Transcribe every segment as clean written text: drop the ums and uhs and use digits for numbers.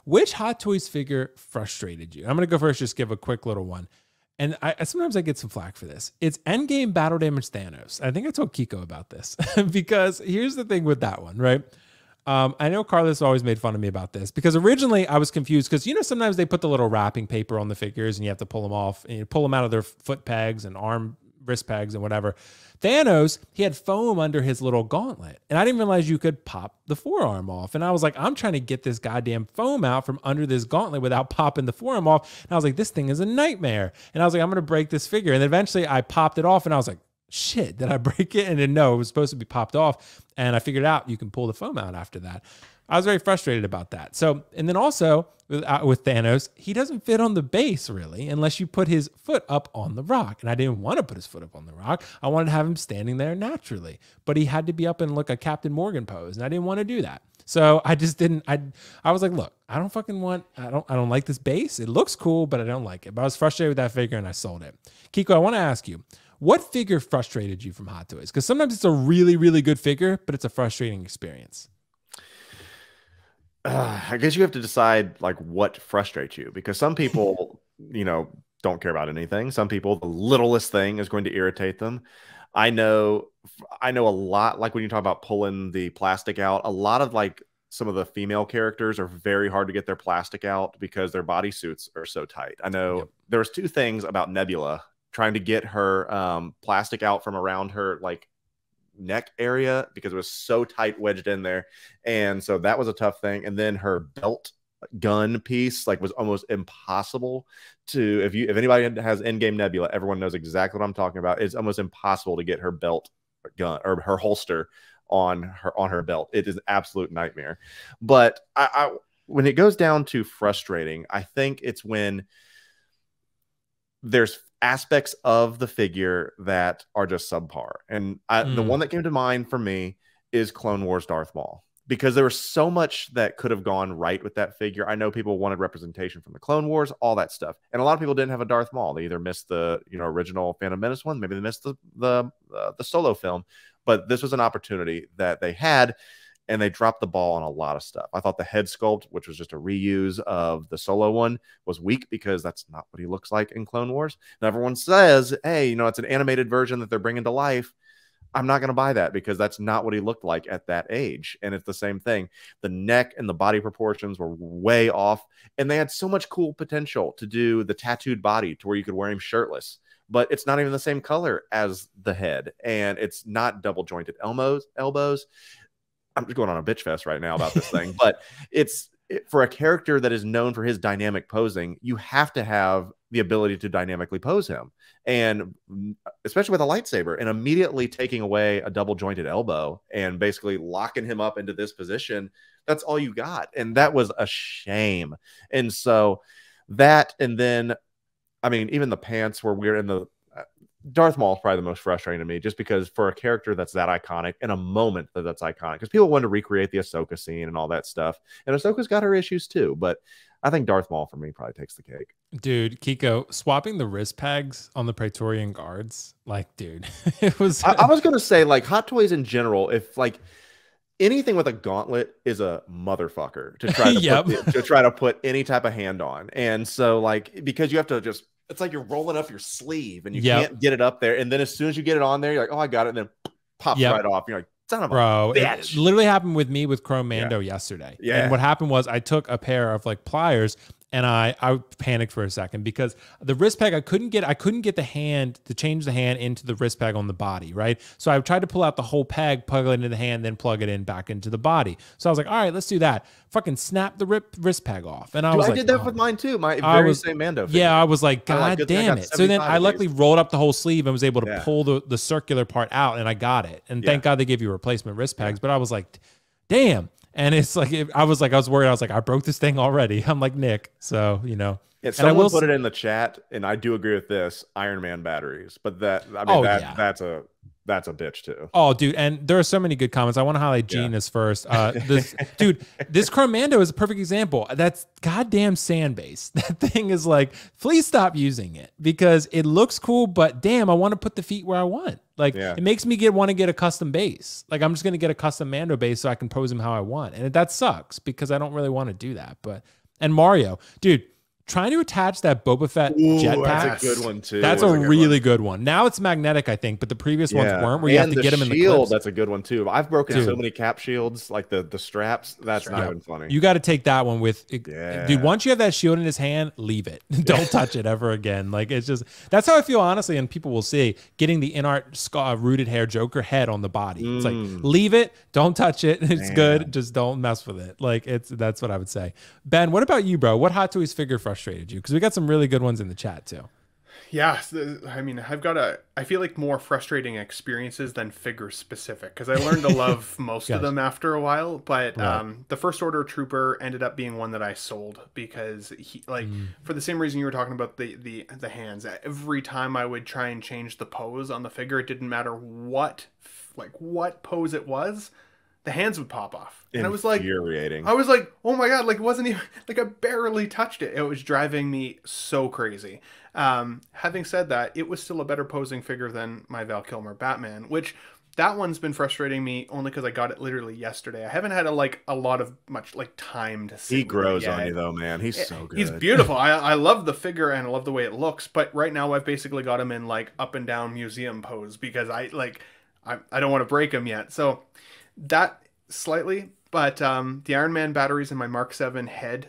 Which Hot Toys figure frustrated you? I'm going to go first, just give a quick little one. And sometimes I get some flack for this. It's Endgame Battle Damage Thanos. I think I told Kiko about this because here's the thing with that one, right? I know Carlos always made fun of me about this because originally I was confused because, you know, sometimes they put the little wrapping paper on the figures and you have to pull them off and you pull them out of their foot pegs and wrist pegs and whatever. Thanos, he had foam under his little gauntlet. And I didn't realize you could pop the forearm off. And I was like, I'm trying to get this goddamn foam out from under this gauntlet without popping the forearm off. And I was like, this thing is a nightmare. And I was like, I'm going to break this figure. And then eventually I popped it off and I was like, shit, did I break it? And then no, it was supposed to be popped off. And I figured out you can pull the foam out after that. I was very frustrated about that. So, and then also with Thanos, he doesn't fit on the base really, unless you put his foot up on the rock. And I didn't want to put his foot up on the rock. I wanted to have him standing there naturally, but he had to be up in like a Captain Morgan pose. And I didn't want to do that. So I just didn't, I was like, look, I don't like this base. It looks cool, but I don't like it. But I was frustrated with that figure and I sold it. Kiko, I want to ask you, what figure frustrated you from Hot Toys? Because sometimes it's a really, really good figure, but it's a frustrating experience. I guess you have to decide like what frustrates you, because some people, you know, don't care about anything. Some people, the littlest thing is going to irritate them. I know a lot, like when you talk about pulling the plastic out, a lot of like some of the female characters are very hard to get their plastic out because their bodysuits are so tight. I know there was two things about Nebula trying to get her plastic out from around her like neck area because it was so tight wedged in there, and so that was a tough thing. And then her belt gun piece like was almost impossible to, if anybody has Endgame Nebula, everyone knows exactly what I'm talking about. It's almost impossible to get her belt gun or her holster on her belt. It is an absolute nightmare. But I when it goes down to frustrating, I think it's when there's aspects of the figure that are just subpar. And the one that came to mind for me is Clone Wars Darth Maul, because there was so much that could have gone right with that figure. I know people wanted representation from the Clone Wars, all that stuff. And a lot of people didn't have a Darth Maul. They either missed the, you know, original Phantom Menace one, maybe they missed the Solo film, but this was an opportunity that they had, and they dropped the ball on a lot of stuff. I thought the head sculpt, which was just a reuse of the Solo one, was weak because that's not what he looks like in Clone Wars. And everyone says, hey, you know, it's an animated version that they're bringing to life. I'm not going to buy that because that's not what he looked like at that age. And it's the same thing. The neck and the body proportions were way off. And they had so much cool potential to do the tattooed body to where you could wear him shirtless. But it's not even the same color as the head. And it's not double jointed elbows. I'm just going on a bitch fest right now about this thing, but for a character that is known for his dynamic posing, you have to have the ability to dynamically pose him, and especially with a lightsaber, and immediately taking away a double jointed elbow and basically locking him up into this position. That's all you got. And that was a shame. And so that, and then, I mean, even the pants were weird, and the Darth Maul is probably the most frustrating to me, just because for a character that's that iconic, in a moment that's iconic, because people want to recreate the Ahsoka scene and all that stuff, and Ahsoka's got her issues too, but I think Darth Maul for me probably takes the cake. Dude, Kiko, swapping the wrist pegs on the Praetorian guards, like, dude, it was. I was gonna say, like, Hot Toys in general, if like anything with a gauntlet is a motherfucker to try to to try to put any type of hand on, and so like, because you have to just, it's like you're rolling up your sleeve and you can't get it up there. And then as soon as you get it on there, you're like, oh, I got it. And then pops right off. You're like, son of a bitch. It literally happened with me with Chrome Mando yesterday. And what happened was I took a pair of like pliers and I panicked for a second because the wrist peg, I couldn't get the hand to change the hand into the wrist peg on the body, right? So I tried to pull out the whole peg, plug it into the hand, then plug it in back into the body. So I was like, all right, let's do that. Fucking snap the wrist peg off. And I was like, I did that with mine too. My very same Mando figure. Yeah, I was like, God damn it. So then I luckily rolled up the whole sleeve and was able to pull the circular part out, and I got it. And thank God they give you replacement wrist pegs. But I was like, damn. And it's like, I was worried. I was like, I broke this thing already. I'm like Nick. So, you know. Yeah, someone put it in the chat, and I do agree with this, Iron Man batteries. But that, I mean, that's a bitch too. Oh, dude. And there are so many good comments. I want to highlight Gina's first. This Chrome Mando is a perfect example. That's goddamn sand base. That thing is like, please stop using it because it looks cool, but damn, I want to put the feet where I want. Like, it makes me want to get a custom base. Like, I'm just going to get a custom Mando base so I can pose him how I want. And that sucks because I don't really want to do that. But And Mario, dude, trying to attach that Boba Fett jetpack. That's a good one too. That's a really good one. Now it's magnetic, I think, but the previous ones weren't, where you have to get them in the clips. That's a good one too. I've broken so many cap shields, like the straps. That's not even funny. You got to take that one with, dude. Once you have that shield in his hand, leave it. Don't touch it ever again. Like, it's just, that's how I feel, honestly. And people will see getting the inart rooted hair Joker head on the body. It's like, leave it, don't touch it. It's good. Just don't mess with it. Like, that's what I would say. Ben, what about you, bro? What Hot Toys figure frustrated you? Because we got some really good ones in the chat too. Yeah, I mean, I feel like more frustrating experiences than figure specific, because I learned to love most of them after a while. But the First Order Trooper ended up being one that I sold because he, like, for the same reason you were talking about the hands. Every time I would try and change the pose on the figure, it didn't matter what pose it was, the hands would pop off. And infuriating. I was like, oh my God, like, it wasn't even, like, I barely touched it. It was driving me so crazy. Having said that, it was still a better posing figure than my Val Kilmer Batman, which that one's been frustrating me only because I got it literally yesterday. I haven't had a lot of time to see. He grows on you though, man. He's so good. He's beautiful. I love the figure and I love the way it looks, but right now I've basically got him in like up and down museum pose because I don't want to break him yet. So that slightly, but the Iron Man batteries in my Mark 7 head,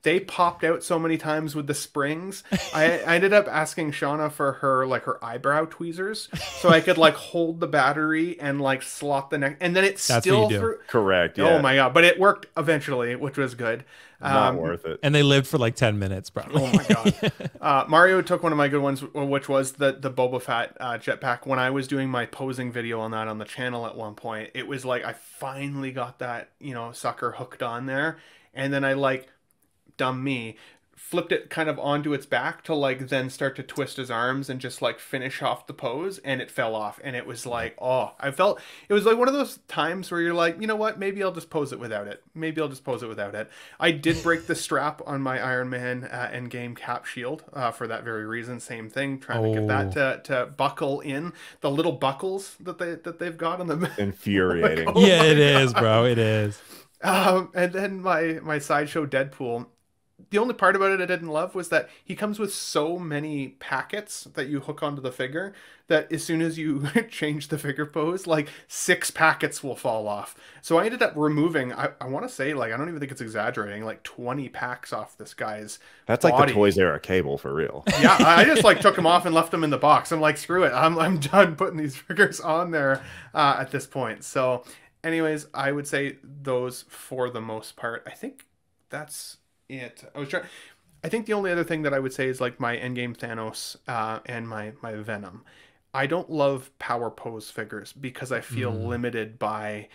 they popped out so many times with the springs. I ended up asking Shauna for her eyebrow tweezers so I could like hold the battery and like slot the neck, and then it's still through. Correct. Yeah. Oh my God! But it worked eventually, which was good. Not worth it. And they lived for like 10 minutes, probably. Oh my God! Mario took one of my good ones, which was the Boba Fett jetpack. When I was doing my posing video on that on the channel at one point, it was like I finally got that sucker hooked on there, and then I dumb me, flipped it kind of onto its back to then start to twist his arms and just finish off the pose, and it fell off, and it was I felt it was one of those times where you're like, you know what, maybe I'll just pose it without it. I did break the strap on my Iron Man Endgame cap shield for that very reason. Same thing, trying to get that to buckle in, the little buckles that they've got on the infuriating. Yeah, it is, bro. It is. And then my Sideshow Deadpool, the only part about it I didn't love was that he comes with so many packets that you hook onto the figure that as soon as you change the figure pose, 6 packets will fall off. So I ended up removing, I want to say, I don't even think it's exaggerating, 20 packs off this guy's That's body. Like the Toys Era cable, for real. Yeah, I just took them off and left them in the box. I'm like, screw it. I'm done putting these figures on there at this point. So anyways, I would say those for the most part. I think that's it. I think the only other thing that I would say is my Endgame Thanos and my Venom. I don't love power pose figures because I feel limited by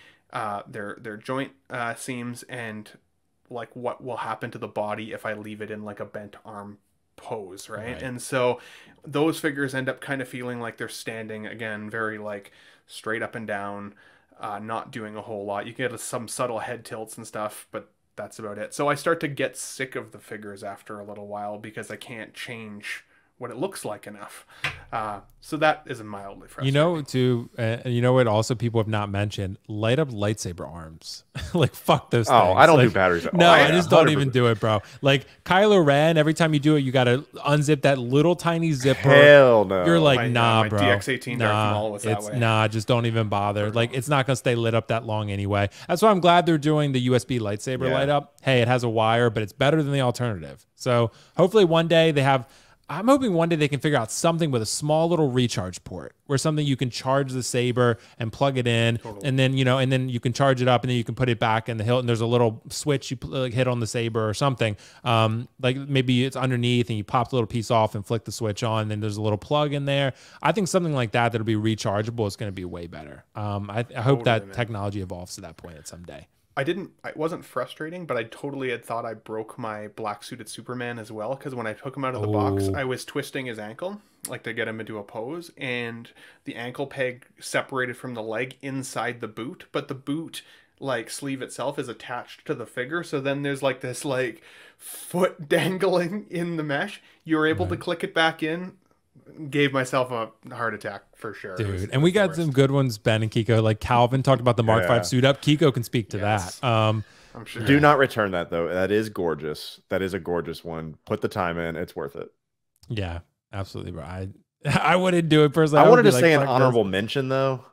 their joint seams and what will happen to the body if I leave it in a bent arm pose, right? And so those figures end up kind of feeling like they're standing again very straight up and down, not doing a whole lot. You get some subtle head tilts and stuff, but that's about it. So I start to get sick of the figures after a little while because I can't change what it looks like enough. So that is mildly frustrating. You know what also people have not mentioned? Light up lightsaber arms. Fuck those things. I don't do batteries at all. No, I just don't even do it, bro. Kylo Ren, every time you do it, you got to unzip that little tiny zipper. Hell no. You're like, my bro. DX-18 Darth Maul was that way. Nah, just don't even bother. It's not going to stay lit up that long anyway. That's why I'm glad they're doing the USB lightsaber light up. Hey, it has a wire, but it's better than the alternative. So hopefully one day I'm hoping one day they can figure out something with a small little recharge port where something you can charge the saber and plug it in, and then you can charge it up and then you can put it back in the hilt, and there's a little switch you hit on the saber or something. Maybe it's underneath and you pop the little piece off and flick the switch on, and then there's a little plug in there. I think something like that'll be rechargeable is going to be way better. I hope that technology evolves to that point at some day. It wasn't frustrating, but I totally had thought I broke my black suited Superman as well, because when I took him out of the box, I was twisting his ankle, to get him into a pose, and the ankle peg separated from the leg inside the boot, but the boot sleeve itself is attached to the figure, so then there's this foot dangling in the mesh. You're able to click it back in gave myself a heart attack for sure. Dude, and we got some good ones, Ben and Kiko. Like Calvin talked about the Mark V suit up. Kiko can speak to that. I'm sure. Do not return that though. That is gorgeous. That is a gorgeous one. Put the time in. It's worth it. Yeah, absolutely, bro. I wouldn't do it personally. I wanted to say an honorable mention though.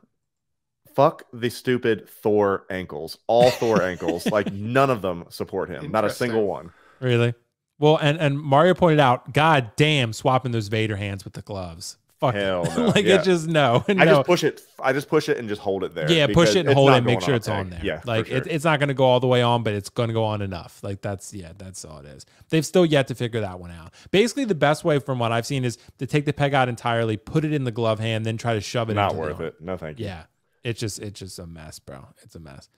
Fuck the stupid Thor ankles. All Thor ankles. Like none of them support him. Not a single one. Really? Well, and Mario pointed out, God damn, swapping those Vader hands with the gloves. Fuck Hell it. no. Like Yeah. it just no. I just push it. I just push it and just hold it there. Yeah, push it and hold it and make sure it's on there. Yeah, like sure. it's not going to go all the way on, but it's going to go on enough. Like that's all it is. They've still yet to figure that one out. Basically, the best way from what I've seen is to take the peg out entirely, put it in the glove hand, then try to shove it. Not worth it. No, thank you. Yeah, it's just a mess, bro. It's a mess.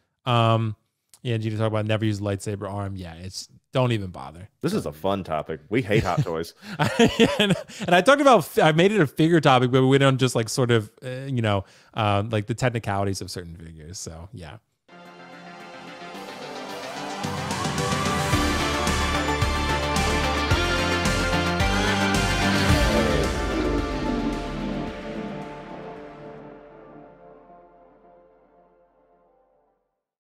Yeah, and you talk about never use lightsaber arm. Yeah, don't even bother. This is a fun topic. We hate hot toys. and I talked about, I made it a figure topic, but we don't just like sort of, like the technicalities of certain figures. So yeah.